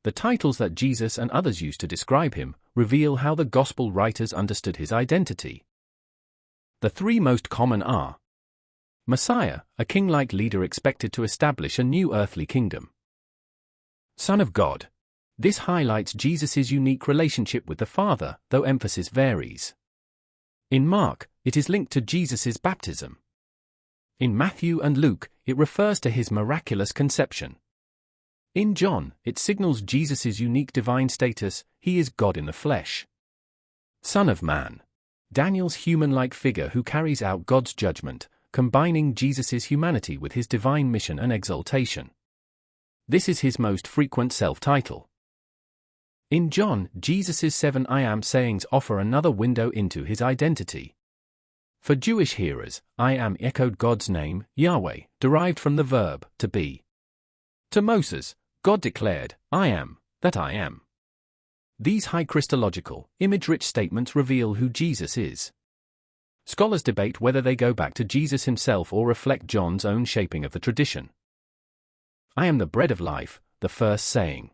The titles that Jesus and others used to describe him reveal how the Gospel writers understood his identity. The three most common are Messiah, a king-like leader expected to establish a new earthly kingdom. Son of God. This highlights Jesus' unique relationship with the Father, though emphasis varies. In Mark, it is linked to Jesus' baptism. In Matthew and Luke, it refers to his miraculous conception. In John, it signals Jesus' unique divine status, he is God in the flesh. Son of Man. Daniel's human-like figure who carries out God's judgment, combining Jesus' humanity with his divine mission and exaltation. This is his most frequent self-title. In John, Jesus' 7 I am sayings offer another window into his identity. For Jewish hearers, I am echoed God's name, Yahweh, derived from the verb, to be. To Moses, God declared, I am, that I am. These high Christological, image-rich statements reveal who Jesus is. Scholars debate whether they go back to Jesus himself or reflect John's own shaping of the tradition. I am the bread of life, the first saying.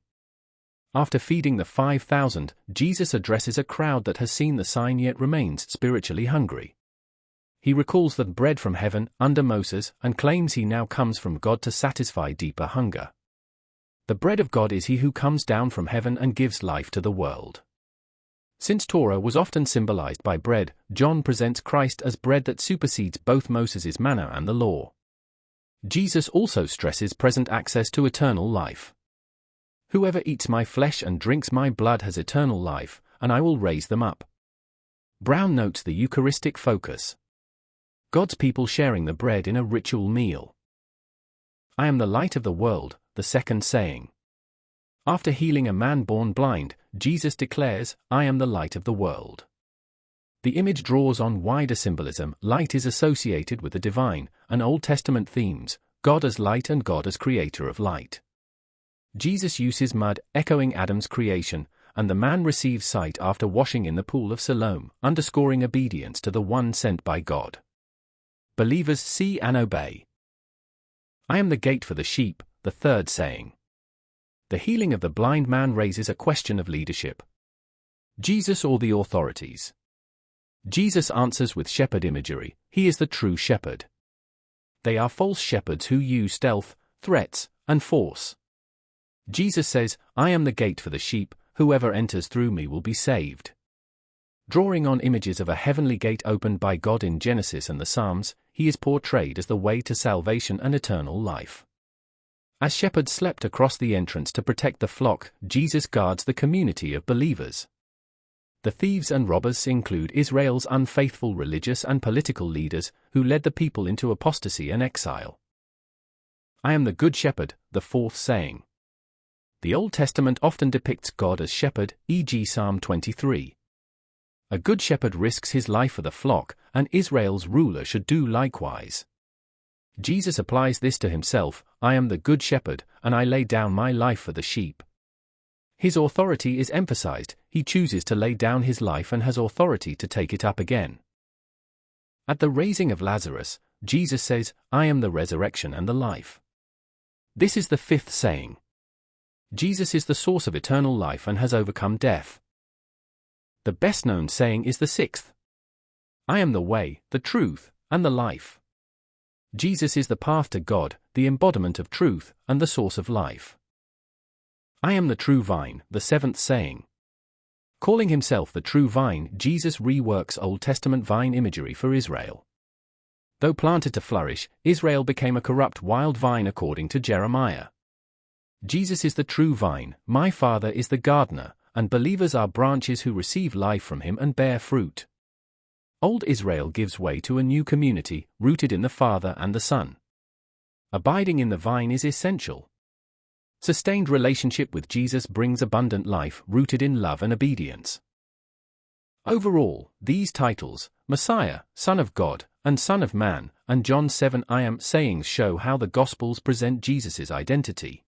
After feeding the 5,000, Jesus addresses a crowd that has seen the sign yet remains spiritually hungry. He recalls the bread from heaven under Moses and claims he now comes from God to satisfy deeper hunger. The bread of God is he who comes down from heaven and gives life to the world. Since Torah was often symbolized by bread, John presents Christ as bread that supersedes both Moses' manna and the law. Jesus also stresses present access to eternal life. Whoever eats my flesh and drinks my blood has eternal life, and I will raise them up. Brown notes the Eucharistic focus. God's people sharing the bread in a ritual meal. I am the light of the world, the second saying. After healing a man born blind, Jesus declares, I am the light of the world. The image draws on wider symbolism. Light is associated with the divine, and Old Testament themes, God as light and God as creator of light. Jesus uses mud, echoing Adam's creation, and the man receives sight after washing in the pool of Siloam, underscoring obedience to the one sent by God. Believers see and obey. I am the gate for the sheep, the third saying. The healing of the blind man raises a question of leadership. Jesus or the authorities? Jesus answers with shepherd imagery, he is the true shepherd. They are false shepherds who use stealth, threats, and force. Jesus says, I am the gate for the sheep, whoever enters through me will be saved. Drawing on images of a heavenly gate opened by God in Genesis and the Psalms, he is portrayed as the way to salvation and eternal life. As shepherds slept across the entrance to protect the flock, Jesus guards the community of believers. The thieves and robbers include Israel's unfaithful religious and political leaders who led the people into apostasy and exile. I am the good shepherd, the fourth saying. The Old Testament often depicts God as shepherd, e.g. Psalm 23. A good shepherd risks his life for the flock, and Israel's ruler should do likewise. Jesus applies this to himself, I am the good shepherd, and I lay down my life for the sheep. His authority is emphasized, he chooses to lay down his life and has authority to take it up again. At the raising of Lazarus, Jesus says, I am the resurrection and the life. This is the fifth saying. Jesus is the source of eternal life and has overcome death. The best-known saying is the sixth. I am the way, the truth, and the life. Jesus is the path to God, the embodiment of truth, and the source of life. I am the true vine, the seventh saying. Calling himself the true vine, Jesus reworks Old Testament vine imagery for Israel. Though planted to flourish, Israel became a corrupt wild vine according to Jeremiah. Jesus is the true vine, my Father is the gardener, and believers are branches who receive life from him and bear fruit. Old Israel gives way to a new community, rooted in the Father and the Son. Abiding in the vine is essential. Sustained relationship with Jesus brings abundant life, rooted in love and obedience. Overall, these titles, Messiah, Son of God, and Son of Man, and John 7 I am sayings show how the Gospels present Jesus' identity.